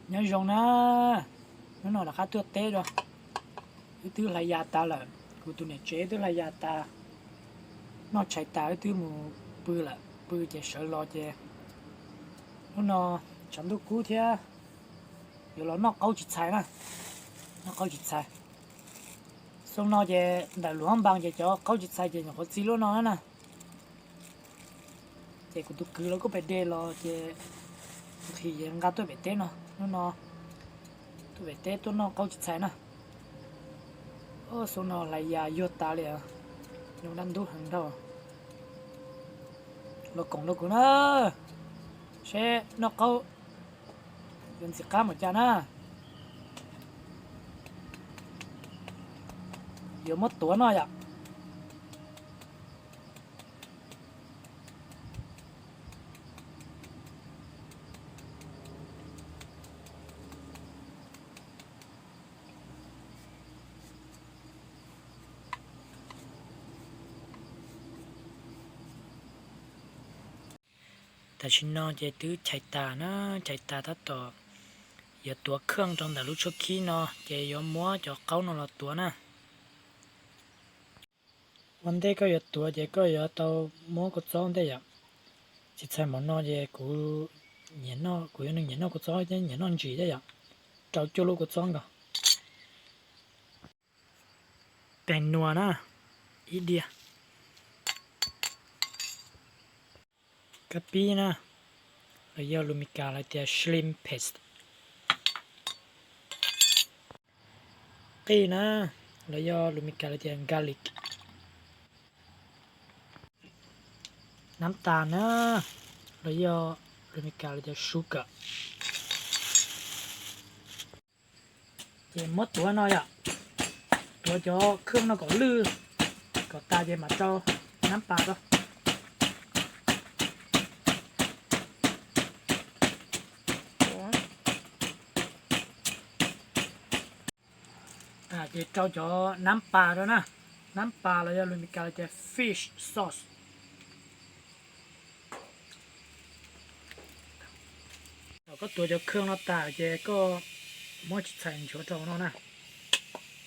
nhớ rong nó là khá tuyệt tế rồi cái thứ là già ta là của tụi này chế thứ là già ta nó chạy ta cái thứ mù bự là bự chỉ sợ lo chứ nó chẳng được cú thế rồi nó câu chỉ xài nè nó câu chỉ xài xong nó chỉ đại luồng bằng chỉ cho câu chỉ xài chỉ có xí luôn nó nè chỉ của tụi cứ nó có phải đê lo chỉ thì người tôi phải té nó tôi phải té tôi nó câu chỉ xài nè xong nó lại già vô ta liền nhưng đang đốt hàng đâu nó cũng nó sẽ nó câu gần sẽ cá một cha nè giờ mất tuổi nó vậyแต่ชินนอจะตื้อchạy tà nó chạy tà thắtต่อgiờตัวเครื่องtrongแต่รู้ชุกขี้เนาะจะยอมมัวจะเขานอนละตัวนะวันเด็กก็อย่าตัวจะก็อย่าตัวมัวก็จ้องได้ยังจิตใจมันนอนจะกูเหนียนนอกูยังเหนียนนอก็จ้องจะเหนียนนอนจีได้ยังเจ้าจูลูก็จ้องก็แป้งนัวนะอีเดียกะปินะแล้วยาลูมิกาแล้วเดี๋ยวชลิมเพสต์กีนะแล้วยาลูมิกาแล้วเดี๋ยวกาลิกน้ำตาลนะแล้วยาลูมิกาแล้วเดี๋ยวชูเกอร์เดี๋ยวมดตัวน้อยอ่ะตัวจอเครื่องnó có lư có ta về mà choน้ำปลาก็จะเจ้าจอน้ำปลาแล้วนะน้ำปลาเราจะมีการจะ fish sauce เราก็ตัวจะเครื่องเราตาเจก็มอจิใส่เฉาะเนาะนะ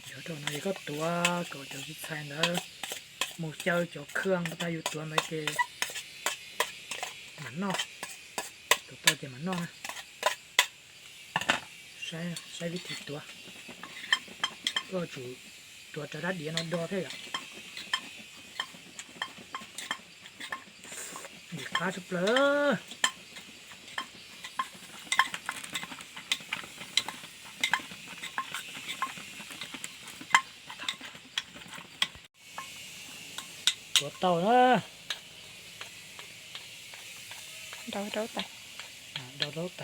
เฉาะนะก็ตัวก็จะใส่แล้วหมูเจ้าจะเครื่องก็ได้อยู่ตัวไม่เกมันนอกตัวจะมันนอกนะใช้วิธีตัวก็จูตัวจะได้เดียนดอเท่อะดีข้าชุบเลยตัวเต่านะđâuไปđâuไป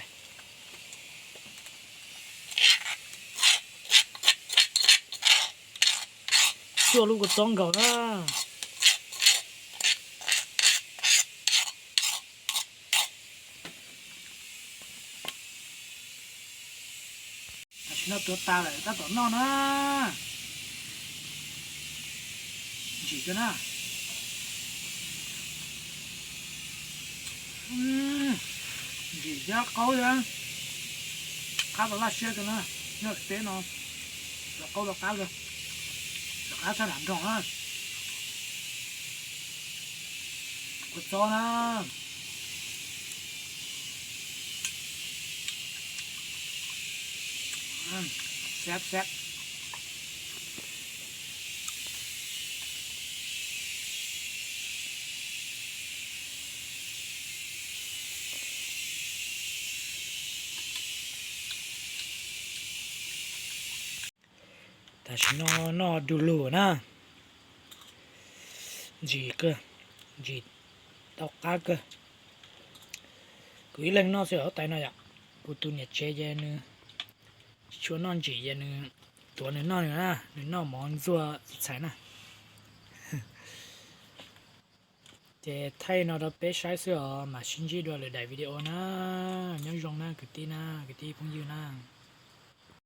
chua luôn của con gấu đó nóตัวตาเลยตาตัวน้องนะจีกันนะจีจะเขายังข้าวปลาเชื่อกันนะเนื้อเต้นเนาะแล้วเขาเราข้าวเลยcá sao làm tròn á quật to na xếpแต่ฉันนอดูลูนะจีcơจีตอกcá cơ cứ lên nó sẽ ở tay nó vậy của tôi nhặt chế ra nữa chúa non chỉ ra nữaตัวนึงนอนอยู่นะนึงนอนมอนซัวใส่นะเจ้ไทยนอร์เปใช้เสื้อมาชินจีด้วยเลยได้วิดีโอนะยังยงนะกึ่ตีนะกึ่ตีพงยืนนะ